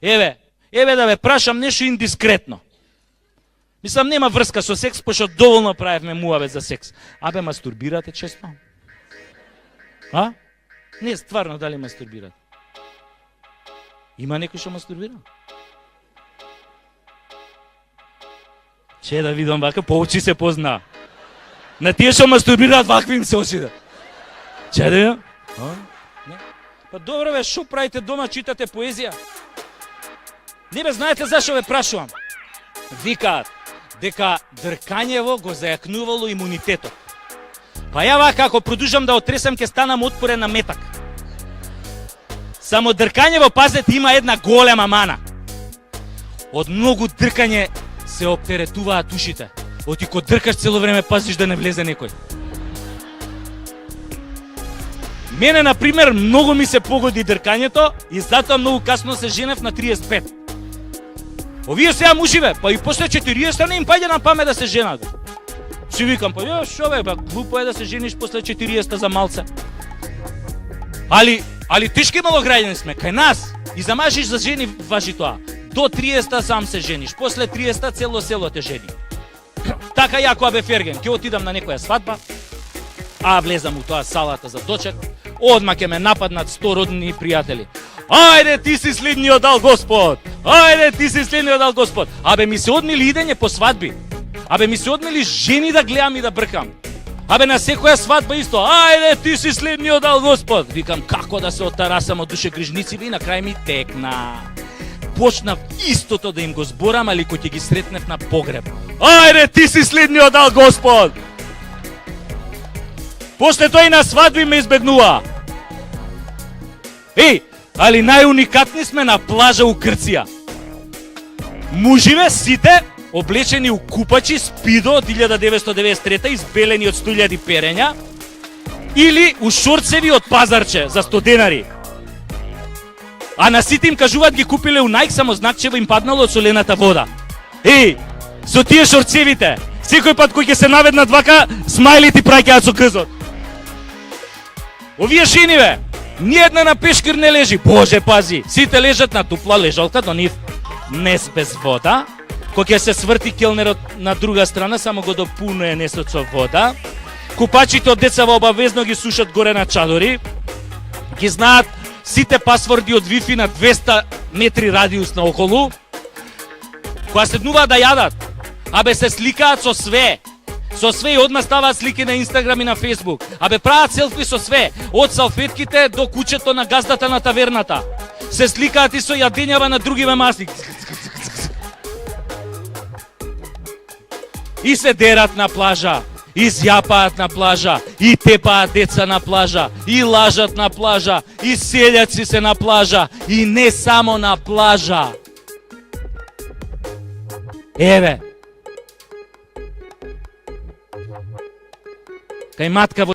Еве да ве прашам нешто индискретно. Мислам, нема врска со секс, пошто доволно правевме муавет за секс. Абе, мастурбирате често? А? Не, стварно, дали мастурбирате? Има некој што мастурбира? Че да видам вака, по очи се позна. На тие што мастурбираат, вакви им се очите. Че да видам? Не. Па добро бе, шо правите дома, читате поезија? Не бе, знаете зашо ве прашувам? Викаат дека дркањево го зајакнувало имунитетот. Па ја вака, ако продужам да отресам, ќе станам отпорен на метак. Само дркањево, пазете, има една голема мана. Од многу дркање се оптеретуваат ушите. Оти ко дркаш цело време, пазиш да не влезе некој. Мене, например, многу ми се погоди дркањето и затоа многу касно се женев на 35. Овие сега муживе, па и после 40 не им паѓа на памет да се женат. Си викам, па шо бе, глупо е да се жениш после 40 за малце. Али тешки малограѓани сме, кај нас. И за мажи и за жени важи тоа. До 30 сам се жениш, после 30 цело село те жени. Така ја која бе Ферген, ќе отидам на некоја свадба, влезам у тоа салата за дочек, одма ќе ме нападнат 100 родни пријатели. Ајде, ти си следниот дал Господ! Ајде, ти си следниот дал Господ! Абе, ми се одмили идење по свадби. Абе, ми се одмили жени да гледам и да бркам. Абе, на секоја свадба исто. Ајде, ти си следниот дал Господ! Викам, како да се отарасам од душегрижниците и на крај ми текна. Почнав истото да им го зборам, али кој ќе ги сретнев на погреб. Ајде, ти си следниот дал Господ! После тој на свадби ме избегнува. Али најуникатни сме на плажа у Грција. Муживе сите облечени у купачи спидо од 1993 избелени од 100.000 перења или у шорцеви од пазарче за 100 денари. А на сите им кажуваат ги купиле у Nike, само знакчево им паднало од солената вода. Со тие шорцевите, секој пат кој ќе се наведнат вака, смајли ти праќаат со крзот. Овие жениве, ниједна на пешкир не лежи, Боже пази, сите лежат на тупла лежалка до нив, нес без вода, кој ќе се сврти келнерот на друга страна, само го допунуе несот со вода, купачите од децава обавезно ги сушат горе на чадори, ги знаат сите пасворди од Wi-Fi на 200 метри радиус на околу, кога седнуваат да јадат, абе се сликаат со све и одма ставаат слики на Инстаграм и на Фейсбук. Абе прават селфи со све, од салфетките до кучето на газдата на таверната. Се сликаат и со јадењава на другиве маси. И се дерат на плажа, и зјапаат на плажа, и тепаат деца на плажа, и лажат на плажа, и селјаци се на плажа, и не само на плажа. Еве, кај матка во